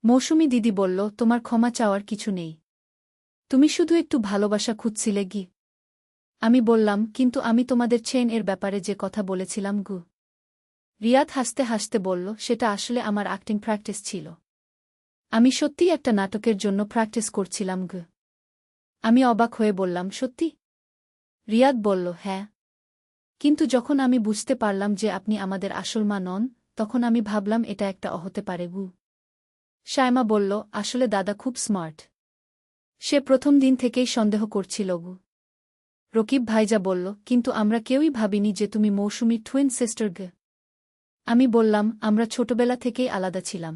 মৌসুমী দিদি বলল, তোমার ক্ষমা চাওয়ার কিছু নেই। তুমি শুধু একটু ভালোবাসা খুঁজছিলে গি। আমি বললাম, কিন্তু আমি তোমাদের চেইন এর ব্যাপারে যে কথা বলেছিলাম গু। রিয়াদ হাসতে হাসতে বলল, সেটা আসলে আমার অ্যাক্টিং প্র্যাকটিস ছিল। আমি সত্যিই একটা নাটকের জন্য প্র্যাকটিস করছিলাম গু। আমি অবাক হয়ে বললাম, সত্যি? রিয়াদ বলল, হ্যাঁ। কিন্তু যখন আমি বুঝতে পারলাম যে আপনি আমাদের আসল মা নন, তখন আমি ভাবলাম এটা একটা হতে পারে গু। শায়মা বলল, আসলে দাদা খুব স্মার্ট। সে প্রথম দিন থেকেই সন্দেহ করছিল গু। রকিব ভাইজা বলল, কিন্তু আমরা কেউই ভাবিনি যে তুমি মৌসুমীর টুইন সিস্টার গে। আমি বললাম, আমরা ছোটবেলা থেকেই আলাদা ছিলাম।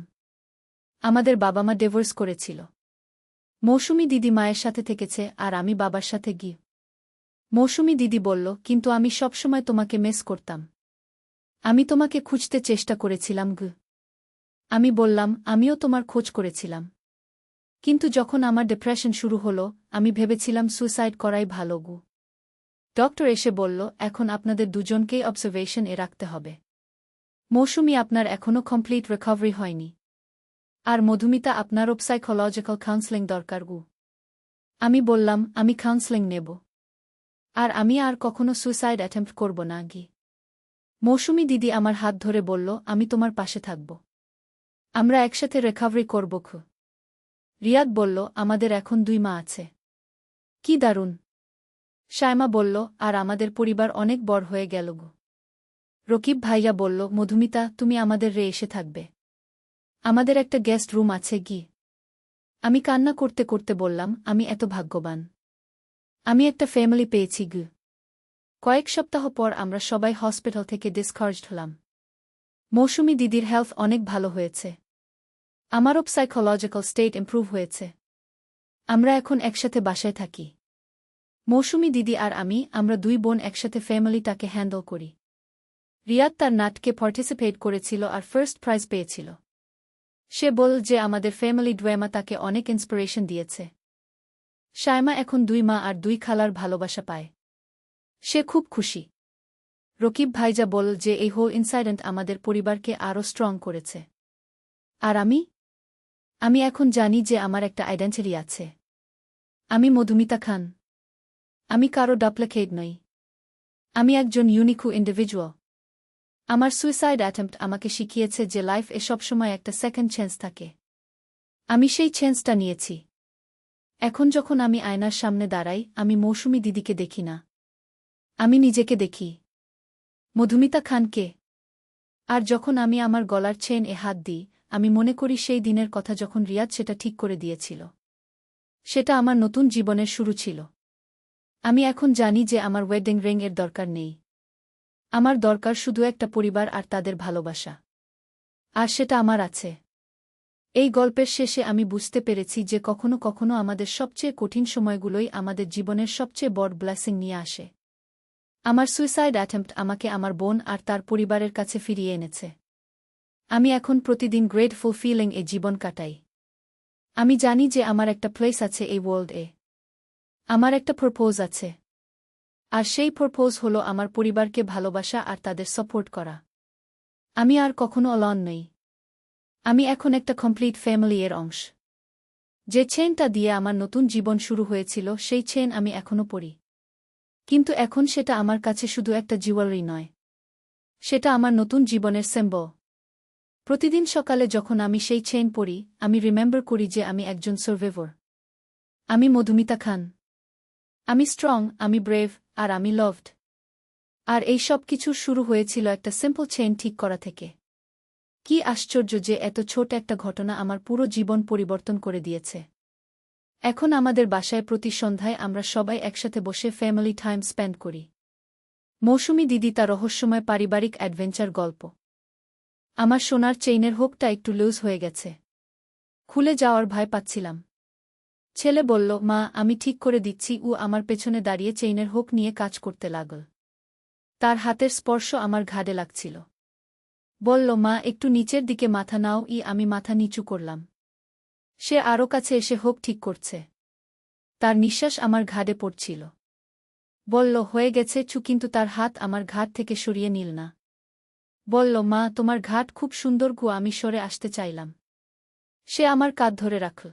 আমাদের বাবা মা ডিভোর্স করেছিল। মৌসুমী দিদি মায়ের সাথে থেকেছে আর আমি বাবার সাথে গি। মৌসুমী দিদি বলল, কিন্তু আমি সবসময় তোমাকে মিস করতাম। আমি তোমাকে খুঁজতে চেষ্টা করেছিলাম গু। আমি বললাম, আমিও তোমার খোঁজ করেছিলাম। কিন্তু যখন আমার ডিপ্রেশন শুরু হলো, আমি ভেবেছিলাম সুইসাইড করাই ভালো গু। ডক্টর এসে বলল, এখন আপনাদের দুজনকেই অবজারভেশন এ রাখতে হবে। মৌসুমী, আপনার এখনও কমপ্লিট রিকভারি হয়নি। আর মধুমিতা, আপনারও সাইকোলজিক্যাল কাউন্সেলিং দরকার গু। আমি বললাম, আমি কাউন্সেলিং নেব। আর আমি আর কখনো সুইসাইড অ্যাটেম্প্ট করব না গি। মৌসুমী দিদি আমার হাত ধরে বলল, আমি তোমার পাশে থাকব। আমরা একসাথে রিকভারি করব খু। রিয়াদ বলল, আমাদের এখন 2 মা আছে। কি দারুণ! শায়মা বলল, আর আমাদের পরিবার অনেক বড় হয়ে গেল গো। রকিব ভাইয়া বলল, মধুমিতা, তুমি আমাদের এসে থাকবে। আমাদের একটা গেস্ট রুম আছে গি। আমি কান্না করতে করতে বললাম, আমি এত ভাগ্যবান। আমি একটা ফ্যামিলি পেয়েছি গু। কয়েক সপ্তাহ পর আমরা সবাই হসপিটাল থেকে ডিসচার্জড হলাম। মৌসুমী দিদির হেলথ অনেক ভালো হয়েছে। আমারও সাইকোলজিক্যাল স্টেট ইমপ্রুভ হয়েছে। আমরা এখন একসাথে বাসায় থাকি। মৌসুমী দিদি আর আমরা 2 বোন একসাথে ফ্যামিলিটাকে হ্যান্ডল করি। রিয়াদ তার নাটকে পার্টিসিপেট করেছিল আর ফার্স্ট প্রাইজ পেয়েছিল। সে বল যে আমাদের ফ্যামিলি ড্রামা তাকে অনেক ইন্সপিরেশন দিয়েছে। শায়মা এখন 2 মা আর 2 খালার ভালোবাসা পায়। সে খুব খুশি। রকিব ভাইজা বল যে এই হোল ইনসাইডেন্ট আমাদের পরিবারকে আরও স্ট্রং করেছে। আর আমি এখন জানি যে আমার একটা আইডেন্টিটি আছে। আমি মধুমিতা খান। আমি কারো ডুপ্লিকেট নই। আমি একজন ইউনিকু ইন্ডিভিজুয়াল। আমার সুইসাইড অ্যাটেম্প্ট আমাকে শিখিয়েছে যে লাইফ সবসময় একটা সেকেন্ড চান্স থাকে। আমি সেই চান্সটা নিয়েছি। এখন যখন আমি আয়নার সামনে দাঁড়াই, আমি মৌসুমী দিদিকে দেখি না। আমি নিজেকে দেখি। মধুমিতা খানকে। আর যখন আমি আমার গলার চেইন হাত দিই, আমি মনে করি সেই দিনের কথা যখন রিয়াদ সেটা ঠিক করে দিয়েছিল। সেটা আমার নতুন জীবনের শুরু ছিল। আমি এখন জানি যে আমার ওয়েডিং রিং এর দরকার নেই। আমার দরকার শুধু একটা পরিবার আর তাদের ভালোবাসা। আর সেটা আমার আছে। এই গল্পের শেষে আমি বুঝতে পেরেছি যে কখনো কখনো আমাদের সবচেয়ে কঠিন সময়গুলোই আমাদের জীবনের সবচেয়ে বড় ব্লেসিং নিয়ে আসে। আমার সুইসাইড অ্যাটেম্প্ট আমাকে আমার বোন আর তার পরিবারের কাছে ফিরিয়ে এনেছে। আমি এখন প্রতিদিন গ্রেটফুল ফিলিং জীবন কাটাই। আমি জানি যে আমার একটা প্লেস আছে এই ওয়ার্ল্ড-এ। আমার একটা পারপোজ আছে। আর সেই পারপোজ হলো আমার পরিবারকে ভালোবাসা আর তাদের সাপোর্ট করা। আমি আর কখনো অলন নই। আমি এখন একটা কমপ্লিট ফ্যামিলি এর অংশ। যে চেইনটা দিয়ে আমার নতুন জীবন শুরু হয়েছিল সেই চেইন আমি এখনো পরি। কিন্তু এখন সেটা আমার কাছে শুধু একটা জুয়েলারি নয়। সেটা আমার নতুন জীবনের সিম্বল। প্রতিদিন সকালে যখন আমি সেই চেইন পরি, আমি রিমেম্বার করি যে আমি একজন সার্ভাইভার। আমি মধুমিতা খান। আমি স্ট্রং, আমি ব্রেভ, আর আমি লভড। আর এই সব কিছুর শুরু হয়েছিল একটা সিম্পল চেইন ঠিক করা থেকে। কি আশ্চর্য যে এত ছোট একটা ঘটনা আমার পুরো জীবন পরিবর্তন করে দিয়েছে। এখন আমাদের বাসায় প্রতি সন্ধ্যায় আমরা সবাই একসাথে বসে ফ্যামিলি টাইম স্পেন্ড করি। মৌসুমী দিদি তার রহস্যময় পারিবারিক অ্যাডভেঞ্চার গল্প। আমার সোনার চেইনের হুকটা একটু লুজ হয়ে গেছে। খুলে যাওয়ার ভয় পাচ্ছিলাম। ছেলে বলল, মা, আমি ঠিক করে দিচ্ছি। আমার পেছনে দাঁড়িয়ে চেইনের হুক নিয়ে কাজ করতে লাগল। তার হাতের স্পর্শ আমার ঘাড়ে লাগছিল। বলল, মা, একটু নিচের দিকে মাথা নাও। আমি মাথা নিচু করলাম। সে আরও কাছে এসে হুক ঠিক করছে। তার নিঃশ্বাস আমার ঘাড়ে পড়ছিল। বলল, হয়ে গেছে কিন্তু তার হাত আমার ঘাট থেকে সরিয়ে নিল না। বলল, মা, তোমার ঘাট খুব সুন্দর। আমি সরে আসতে চাইলাম। সে আমার কাঁধ ধরে রাখল।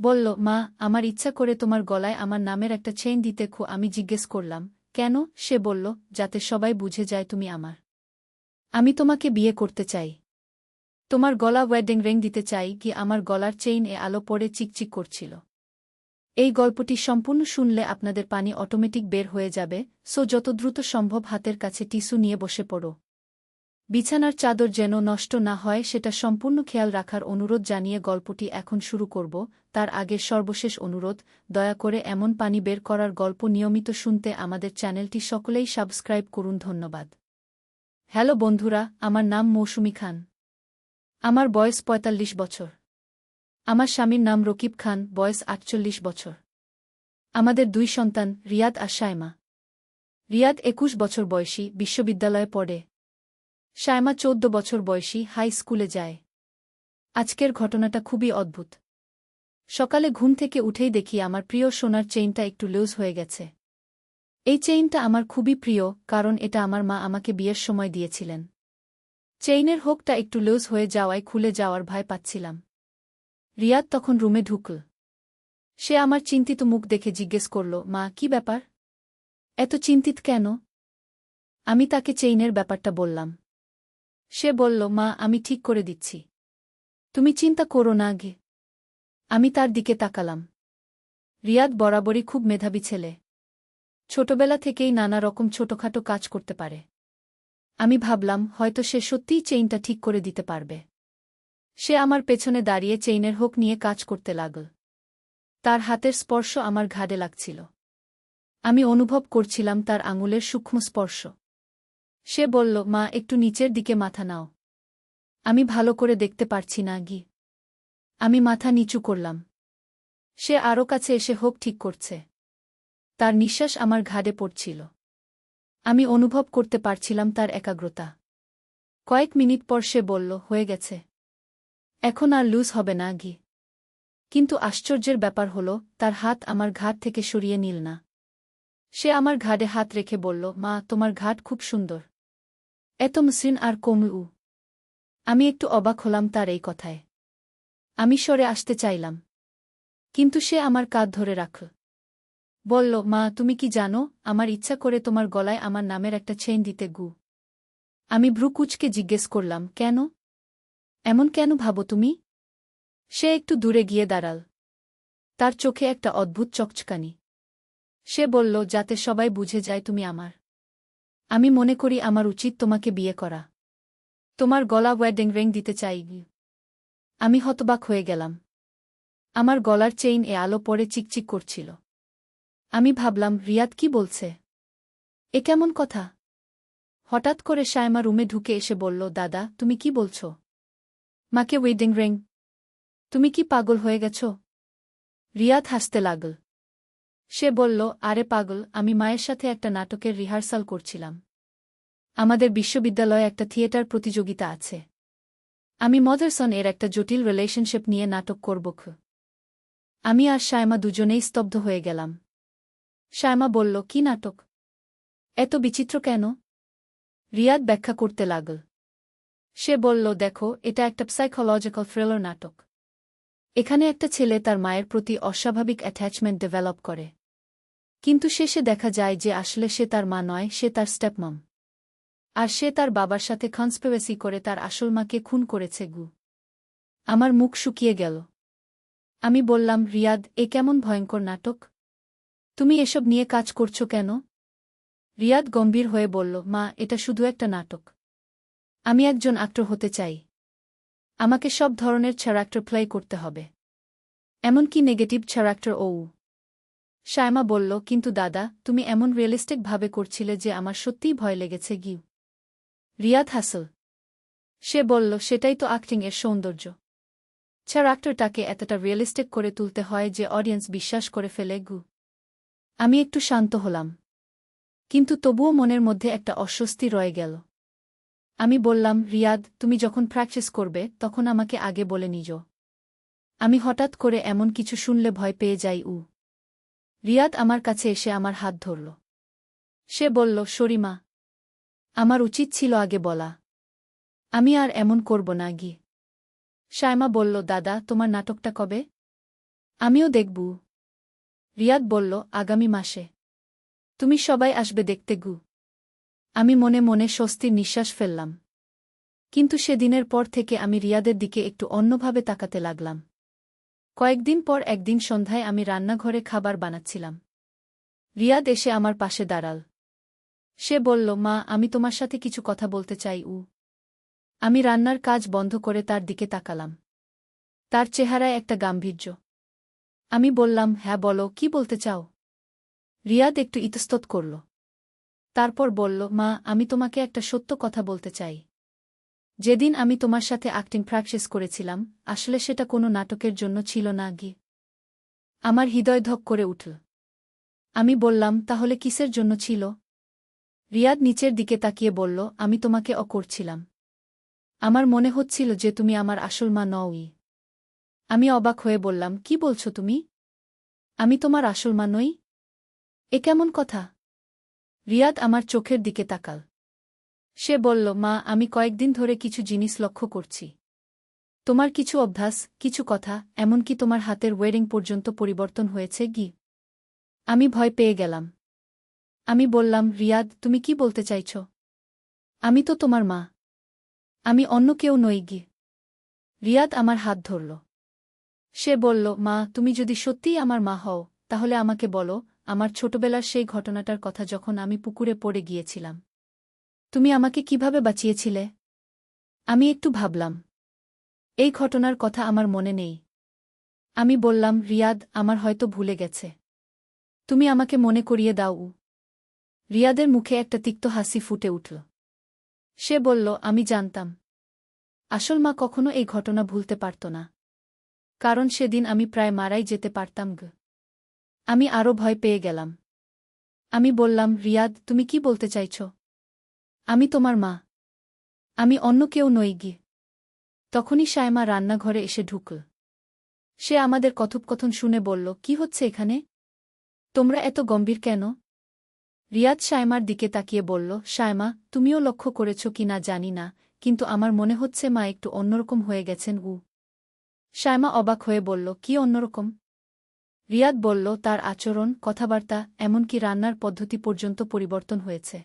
বলল, মা, আমার ইচ্ছা করে তোমার গলায় আমার নামের একটা চেইন দিতে আমি জিজ্ঞেস করলাম, কেন? সে বলল, যাতে সবাই বুঝে যায় তুমি আমার। আমি তোমাকে বিয়ে করতে চাই। তোমার গলা ওয়েডিং রিং দিতে চাই। কি আমার গলার চেইন আলো পড়ে চিকচিক করছিল। এই গল্পটি সম্পূর্ণ শুনলে আপনাদের পানি অটোমেটিক বের হয়ে যাবে, সো যত দ্রুত সম্ভব হাতের কাছে টিস্যু নিয়ে বসে পড়ো। বিছানার চাদর যেন নষ্ট না হয় সেটা সম্পূর্ণ খেয়াল রাখার অনুরোধ জানিয়ে গল্পটি এখন শুরু করব। তার আগে সর্বশেষ অনুরোধ, দয়া করে এমন পানি বের করার গল্প নিয়মিত শুনতে আমাদের চ্যানেলটি সকলেই সাবস্ক্রাইব করুন। ধন্যবাদ। হ্যালো বন্ধুরা, আমার নাম মৌসুমী খান। আমার বয়স ৪৫ বছর। আমার স্বামীর নাম রকিব খান, বয়স ৪৮ বছর। আমাদের ২ সন্তান, রিয়াদ আর শায়মা। রিয়াদ ২১ বছর বয়সী, বিশ্ববিদ্যালয়ে পড়ে। শায়মা ১৪ বছর বয়সী, হাই স্কুলে যায়। আজকের ঘটনাটা খুবই অদ্ভুত। সকালে ঘুম থেকে উঠেই দেখি আমার প্রিয় সোনার চেইনটা একটু লুজ হয়ে গেছে। এই চেইনটা আমার খুবই প্রিয়, কারণ এটা আমার মা আমাকে বিয়ের সময় দিয়েছিলেন। চেইনের হুকটা একটু লুজ হয়ে যাওয়ায় খুলে যাওয়ার ভয় পাচ্ছিলাম। রিয়াদ তখন রুমে ঢুকল। সে আমার চিন্তিত মুখ দেখে জিজ্ঞেস করল, মা, কি ব্যাপার? এত চিন্তিত কেন? আমি তাকে চেইনের ব্যাপারটা বললাম। সে বলল, মা, আমি ঠিক করে দিচ্ছি। তুমি চিন্তা করো না গে। আমি তার দিকে তাকালাম। রিয়াদ বরাবরই খুব মেধাবী ছেলে। ছোটবেলা থেকেই নানা রকম ছোটখাটো কাজ করতে পারে। আমি ভাবলাম, হয়তো সে সত্যিই চেইনটা ঠিক করে দিতে পারবে। সে আমার পেছনে দাঁড়িয়ে চেইনের হুক নিয়ে কাজ করতে লাগল। তার হাতের স্পর্শ আমার ঘাড়ে লাগছিল। আমি অনুভব করছিলাম তার আঙুলের সূক্ষ্ম স্পর্শ। সে বলল, মা, একটু নিচের দিকে মাথা নাও। আমি ভালো করে দেখতে পারছি না গি। আমি মাথা নিচু করলাম। সে আরও কাছে এসে হুক ঠিক করছে। তার নিঃশ্বাস আমার ঘাড়ে পড়ছিল। আমি অনুভব করতে পারছিলাম তার একাগ্রতা। কয়েক মিনিট পর সে বলল, হয়ে গেছে। এখন আর লুজ হবে না গি। কিন্তু আশ্চর্যের ব্যাপার হল, তার হাত আমার ঘাড় থেকে সরিয়ে নিল না। সে আমার ঘাড়ে হাত রেখে বলল, মা, তোমার ঘাড় খুব সুন্দর। এত মসৃণ আর কোমল। আমি একটু অবাক হলাম তার এই কথায়। আমি সরে আসতে চাইলাম। কিন্তু সে আমার কাঁধ ধরে রাখল। বলল, মা, তুমি কি জানো, আমার ইচ্ছা করে তোমার গলায় আমার নামের একটা চেইন দিতে গু। আমি ভ্রু কুঁচকে জিজ্ঞেস করলাম, কেন? এমন কেন ভাবো তুমি? সে একটু দূরে গিয়ে দাঁড়াল। তার চোখে একটা অদ্ভুত চকচকানি। সে বলল, যাতে সবাই বুঝে যায় তুমি আমার। আমি মনে করি আমার উচিত তোমাকে বিয়ে করা। তোমার গলা ওয়েডিং রিং দিতে চাই। আমি হতবাক হয়ে গেলাম। আমার গলার চেইন আলো পড়ে চিকচিক করছিল। আমি ভাবলাম, রিয়াদ কি বলছে? এ কেমন কথা? হঠাৎ করে শায়মা রুমে ঢুকে এসে বলল, দাদা, তুমি কি বলছ? মাকে ওয়েডিং রিং? তুমি কি পাগল হয়ে গেছ? রিয়াদ হাসতে লাগল। সে বলল, আরে পাগল, আমি মায়ের সাথে একটা নাটকের রিহার্সাল করছিলাম। আমাদের বিশ্ববিদ্যালয়ে একটা থিয়েটার প্রতিযোগিতা আছে। আমি মদারসন এর একটা জটিল রিলেশনশিপ নিয়ে নাটক করব। আমি আর শায়মা দুজনেই স্তব্ধ হয়ে গেলাম। শায়মা বলল, কি নাটক? এত বিচিত্র কেন? রিয়াদ ব্যাখ্যা করতে লাগল। সে বলল, দেখো, এটা একটা সাইকোলজিক্যাল থ্রিলার নাটক। এখানে একটা ছেলে তার মায়ের প্রতি অস্বাভাবিক অ্যাটাচমেন্ট ডেভেলপ করে। কিন্তু শেষে দেখা যায় যে আসলে সে তার মা নয়, সে তার স্টেপমম। আর সে তার বাবার সাথে কনস্পিরেসি করে তার আসল মাকে খুন করেছে গু। আমার মুখ শুকিয়ে গেল। আমি বললাম, রিয়াদ, এ কেমন ভয়ঙ্কর নাটক? তুমি এসব নিয়ে কাজ করছো কেন? রিয়াদ গম্ভীর হয়ে বলল, মা, এটা শুধু একটা নাটক। আমি একজন অ্যাক্টর হতে চাই। আমাকে সব ধরনের ক্যারেক্টার প্লে করতে হবে, এমনকি নেগেটিভ ক্যারেক্টারও। শায়মা বলল, কিন্তু দাদা, তুমি এমন রিয়েলিস্টিক ভাবে করছিলে যে আমার সত্যিই ভয় লেগেছে গি। রিয়াদ হাসল। সে বলল, সেটাই তো অ্যাক্টিং এর সৌন্দর্য। ক্যারেক্টারটাকে এতটা রিয়েলিস্টিক করে তুলতে হয় যে অডিয়েন্স বিশ্বাস করে ফেলে গু। আমি একটু শান্ত হলাম। কিন্তু তবুও মনের মধ্যে একটা অস্বস্তি রয়ে গেল। আমি বললাম, রিয়াদ, তুমি যখন প্র্যাকটিস করবে তখন আমাকে আগে বলে নিও। আমি হঠাৎ করে এমন কিছু শুনলে ভয় পেয়ে যাই। রিয়াদ আমার কাছে এসে আমার হাত ধরল। সে বলল, শরিমা, আমার উচিত ছিল আগে বলা। আমি আর এমন করব না গি। শায়মা বলল, দাদা, তোমার নাটকটা কবে? আমিও দেখব। রিয়াদ বলল, আগামী মাসে। তুমি সবাই আসবে দেখতে গু। আমি মনে মনে স্বস্তির নিঃশ্বাস ফেললাম। কিন্তু সেদিনের পর থেকে আমি রিয়াদের দিকে একটু অন্যভাবে তাকাতে লাগলাম। কয়েকদিন পর একদিন সন্ধ্যায় আমি রান্নাঘরে খাবার বানাচ্ছিলাম। রিয়াদ এসে আমার পাশে দাঁড়াল। সে বলল, মা, আমি তোমার সাথে কিছু কথা বলতে চাই। আমি রান্নার কাজ বন্ধ করে তার দিকে তাকালাম। তার চেহারায় একটা গাম্ভীর্য। আমি বললাম, হ্যাঁ বলো, কি বলতে চাও? রিয়াদ একটু ইতস্তত করল। তারপর বলল, মা, আমি তোমাকে একটা সত্য কথা বলতে চাই। যেদিন আমি তোমার সাথে অ্যাক্টিং প্র্যাকটিস করেছিলাম, আসলে সেটা কোনো নাটকের জন্য ছিল না গি। আমার হৃদয় ধক করে উঠল। আমি বললাম, তাহলে কিসের জন্য ছিল? রিয়াদ নিচের দিকে তাকিয়ে বলল, আমি তোমাকে করছিলাম। আমার মনে হচ্ছিল যে তুমি আমার আসল মা নওই। আমি অবাক হয়ে বললাম, কি বলছো তুমি? আমি তোমার আসল মা নই? এ কেমন কথা? রিয়াদ আমার চোখের দিকে তাকাল। সে বলল, মা, আমি কয়েকদিন ধরে কিছু জিনিস লক্ষ্য করছি। তোমার কিছু অভ্যাস, কিছু কথা, এমনকি তোমার হাতের ওয়েডিং পর্যন্ত পরিবর্তন হয়েছে গি। আমি ভয় পেয়ে গেলাম। আমি বললাম, রিয়াদ, তুমি কি বলতে চাইছ? আমি তো তোমার মা। আমি অন্য কেউ নই গি। রিয়াদ আমার হাত ধরল। সে বলল, মা, তুমি যদি সত্যিই আমার মা হও, তাহলে আমাকে বলো, আমার ছোটবেলার সেই ঘটনাটার কথা, যখন আমি পুকুরে পড়ে গিয়েছিলাম। তুমি আমাকে কিভাবে বাঁচিয়েছিলে? আমি একটু ভাবলাম। এই ঘটনার কথা আমার মনে নেই। আমি বললাম, রিয়াদ, আমার হয়তো ভুলে গেছে। তুমি আমাকে মনে করিয়ে দাও। রিয়াদের মুখে একটা তিক্ত হাসি ফুটে উঠল। সে বলল, আমি জানতাম। আসল মা কখনো এই ঘটনা ভুলতে পারত না। কারণ সেদিন আমি প্রায় মারাই যেতে পারতাম গ। আমি আরও ভয় পেয়ে গেলাম। আমি বললাম, রিয়াদ, তুমি কি বলতে চাইছ? আমি তোমার মা। আমি অন্য কেউ নই গি। তখনই শায়মা রান্নাঘরে এসে ঢুকল। সে আমাদের কথোপকথন শুনে বলল, কি হচ্ছে এখানে? তোমরা এত গম্ভীর কেন? রিয়াদ শায়মার দিকে তাকিয়ে বলল, শায়মা, তুমিও লক্ষ্য করেছ কি না জানি না, কিন্তু আমার মনে হচ্ছে মা একটু অন্যরকম হয়ে গেছেন। শায়মা অবাক হয়ে বলল, কি অন্যরকম? রিয়াদ বলল, তার আচরণ, কথাবার্তা, এমনকি রান্নার পদ্ধতি পর্যন্ত পরিবর্তন হয়েছে।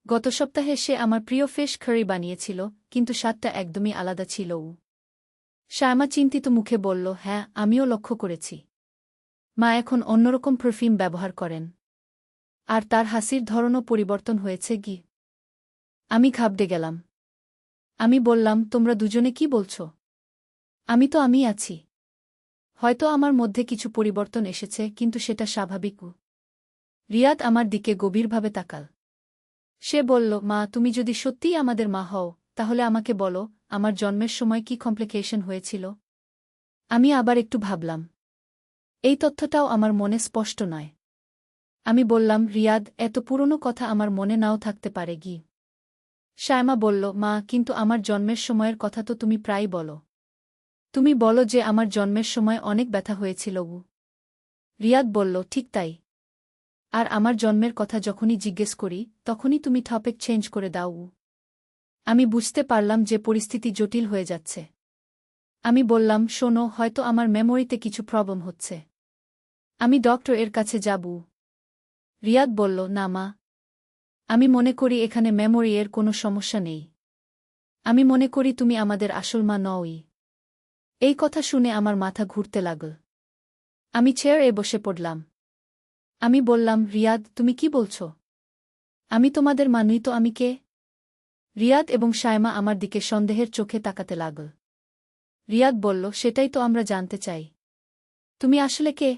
গত সপ্তাহে সে আমার প্রিয় ফিশ কারি বানিয়েছিল, কিন্তু স্বাদটা একদমই আলাদা ছিল। শায়মা চিন্তিত মুখে বলল, হ্যাঁ, আমিও লক্ষ্য করেছি। মা এখন অন্যরকম পারফিউম ব্যবহার করেন। আর তার হাসির ধরনও পরিবর্তন হয়েছে গি। আমি ঘাবড়ে গেলাম। আমি বললাম, তোমরা দুজনে কি বলছ? আমি তো আমি আছি। হয়তো আমার মধ্যে কিছু পরিবর্তন এসেছে, কিন্তু সেটা স্বাভাবিক। রিয়াদ আমার দিকে গভীরভাবে তাকাল। সে বলল, মা, তুমি যদি সত্যিই আমাদের মা হও, তাহলে আমাকে বলো, আমার জন্মের সময় কি কমপ্লিকেশন হয়েছিল? আমি আবার একটু ভাবলাম। এই তথ্যটাও আমার মনে স্পষ্ট নয়। আমি বললাম, রিয়াদ, এত পুরনো কথা আমার মনে নাও থাকতে পারে গি। শায়মা বলল, মা, কিন্তু আমার জন্মের সময়ের কথা তো তুমি প্রায়ই বলো। তুমি বলো যে আমার জন্মের সময় অনেক ব্যথা হয়েছিল। রিয়াদ বলল, ঠিক তাই। আর আমার জন্মের কথা যখনই জিজ্ঞেস করি, তখনই তুমি টপিক চেঞ্জ করে দাও। আমি বুঝতে পারলাম যে পরিস্থিতি জটিল হয়ে যাচ্ছে। আমি বললাম, শোনো, হয়তো আমার মেমোরিতে কিছু প্রবলেম হচ্ছে। আমি ডক্টর এর কাছে যাব। রিয়াদ বলল, না মা। আমি মনে করি এখানে মেমোরি এর কোনো সমস্যা নেই। আমি মনে করি তুমি আমাদের আসল মা নওই। এই কথা শুনে আমার মাথা ঘুরতে লাগল। আমি চেয়ারে বসে পড়লাম। আমি বললাম, রিয়াদ, তুমি কি বলছ? আমি তোমাদের মা নই তো আমি কে? রিয়াদ এবং শায়মা আমার দিকে সন্দেহের চোখে তাকাতে লাগল। রিয়াদ বলল, সেটাই তো আমরা জানতে চাই। তুমি আসলে কে?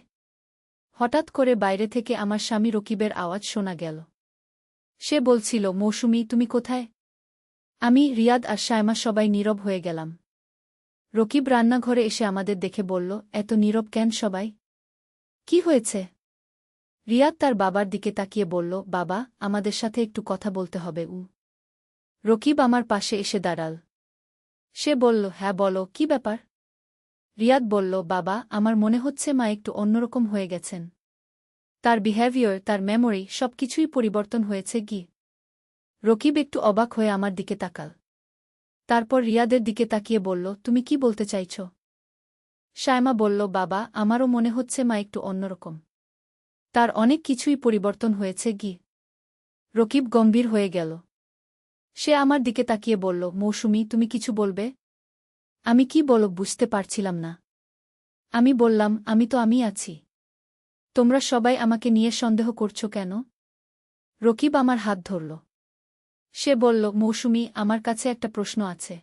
হঠাৎ করে বাইরে থেকে আমার স্বামী রকিবের আওয়াজ শোনা গেল। সে বলছিল, মৌসুমী, তুমি কোথায়? আমি, রিয়াদ আর শায়মা সবাই নীরব হয়ে গেলাম। রকিব রান্নাঘরে এসে আমাদের দেখে বলল, এত নীরব কেন সবাই? কি হয়েছে? রিয়াদ তার বাবার দিকে তাকিয়ে বলল, বাবা, আমাদের সাথে একটু কথা বলতে হবে। রকিব আমার পাশে এসে দাঁড়াল। সে বলল, হ্যাঁ বলো, কি ব্যাপার? রিয়াদ বলল, বাবা, আমার মনে হচ্ছে মা একটু অন্যরকম হয়ে গেছেন। তার বিহেভিয়ার, তার মেমোরি, সবকিছুই পরিবর্তন হয়েছে গি। রকিব একটু অবাক হয়ে আমার দিকে তাকাল। তারপর রিয়াদের দিকে তাকিয়ে বলল, তুমি কি বলতে চাইছ? শায়মা বলল, বাবা, আমারও মনে হচ্ছে মা একটু অন্যরকম। তার অনেক কিছুই পরিবর্তন হয়েছে গি। রকিব গম্ভীর হয়ে গেল। সে আমার দিকে তাকিয়ে বলল, মৌসুমী, তুমি কিছু বলবে? আমি কি বলব বুঝতে পারছিলাম না। আমি বললাম, আমি তো আমি আছি। তোমরা সবাই আমাকে নিয়ে সন্দেহ করছো কেন? রকিব আমার হাত ধরল। সে বলল, মৌসুমী, আমার কাছে একটা প্রশ্ন আছে।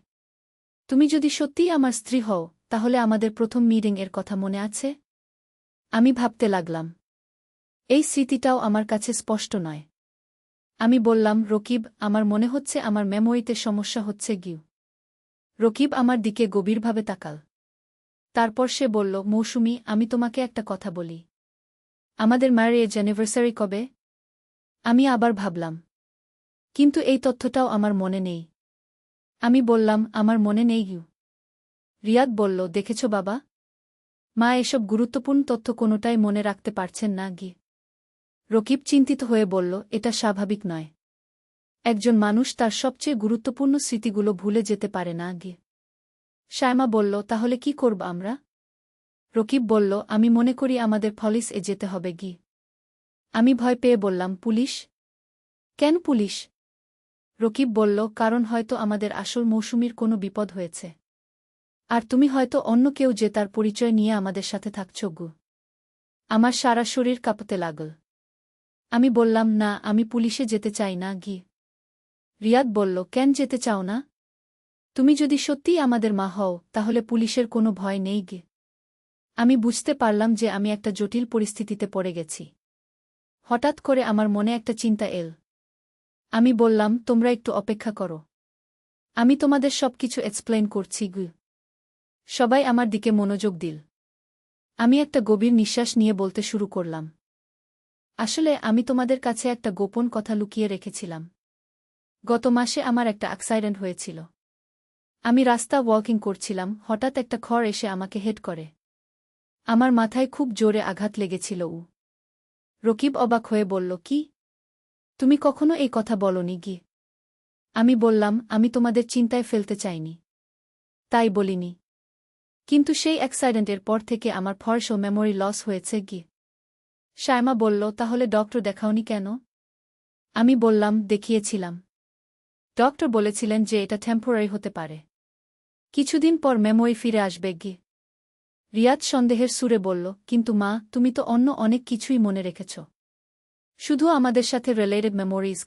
তুমি যদি সত্যিই আমার স্ত্রী হও, তাহলে আমাদের প্রথম মিটিং এর কথা মনে আছে? আমি ভাবতে লাগলাম। এই স্মৃতিটাও আমার কাছে স্পষ্ট নয়। আমি বললাম, রকিব, আমার মনে হচ্ছে আমার মেমোরিতে সমস্যা হচ্ছে গিউ। রকিব আমার দিকে গভীরভাবে তাকাল। তারপর সে বলল, মৌসুমী, আমি তোমাকে একটা কথা বলি। আমাদের ম্যারেজ অ্যানিভার্সারি কবে? আমি আবার ভাবলাম। কিন্তু এই তথ্যটাও আমার মনে নেই। আমি বললাম, আমার মনে নেই গিউ। রিয়াদ বলল, দেখেছ বাবা? মা এসব গুরুত্বপূর্ণ তথ্য কোনোটাই মনে রাখতে পারছেন না গি। রকিব চিন্তিত হয়ে বলল, এটা স্বাভাবিক নয়। একজন মানুষ তার সবচেয়ে গুরুত্বপূর্ণ স্মৃতিগুলো ভুলে যেতে পারে না গি। শায়মা বলল, তাহলে কি করব আমরা? রকিব বলল, আমি মনে করি আমাদের পুলিশ যেতে হবে গি। আমি ভয় পেয়ে বললাম, পুলিশ? কেন পুলিশ? রকিব বলল, কারণ হয়তো আমাদের আসল মৌসুমীর কোনো বিপদ হয়েছে। আর তুমি হয়তো অন্য কেউ যে তার পরিচয় নিয়ে আমাদের সাথে থাকছ গু। আমার সারা শরীর কাঁপতে লাগল। আমি বললাম, না, আমি পুলিশে যেতে চাই না গি। রিয়াদ বলল, কেন যেতে চাও না? তুমি যদি সত্যিই আমাদের মা হও, তাহলে পুলিশের কোনো ভয় নেই গে। আমি বুঝতে পারলাম যে আমি একটা জটিল পরিস্থিতিতে পড়ে গেছি। হঠাৎ করে আমার মনে একটা চিন্তা এল। আমি বললাম, তোমরা একটু অপেক্ষা করো। আমি তোমাদের সবকিছু এক্সপ্লেন করছি গু। সবাই আমার দিকে মনোযোগ দিল। আমি একটা গভীর নিঃশ্বাস নিয়ে বলতে শুরু করলাম। আসলে আমি তোমাদের কাছে একটা গোপন কথা লুকিয়ে রেখেছিলাম। গত মাসে আমার একটা অ্যাক্সিডেন্ট হয়েছিল। আমি রাস্তা ওয়াকিং করছিলাম, হঠাৎ একটা খড় এসে আমাকে হেড করে। আমার মাথায় খুব জোরে আঘাত লেগেছিল। রকিব অবাক হয়ে বলল, কি? তুমি কখনো এই কথা বলনি গি? আমি বললাম, আমি তোমাদের চিন্তায় ফেলতে চাইনি। তাই বলিনি। কিন্তু সেই অ্যাক্সিডেন্টের পর থেকে আমার ফর্স ও মেমোরি লস হয়েছে গি। শায়মা বলল, তাহলে ডক্টর দেখাওনি কেন? আমি বললাম, দেখিয়েছিলাম। ডক্টর বলেছিলেন যে এটা টেম্পোরারি হতে পারে। কিছুদিন পর মেমোরি ফিরে আসবে গি। রিয়াদ সন্দেহের সুরে বলল, কিন্তু মা, তুমি তো অন্য অনেক কিছুই মনে রেখেছ। শুধু আমাদের সাথে রিলেটেড মেমোরিজ।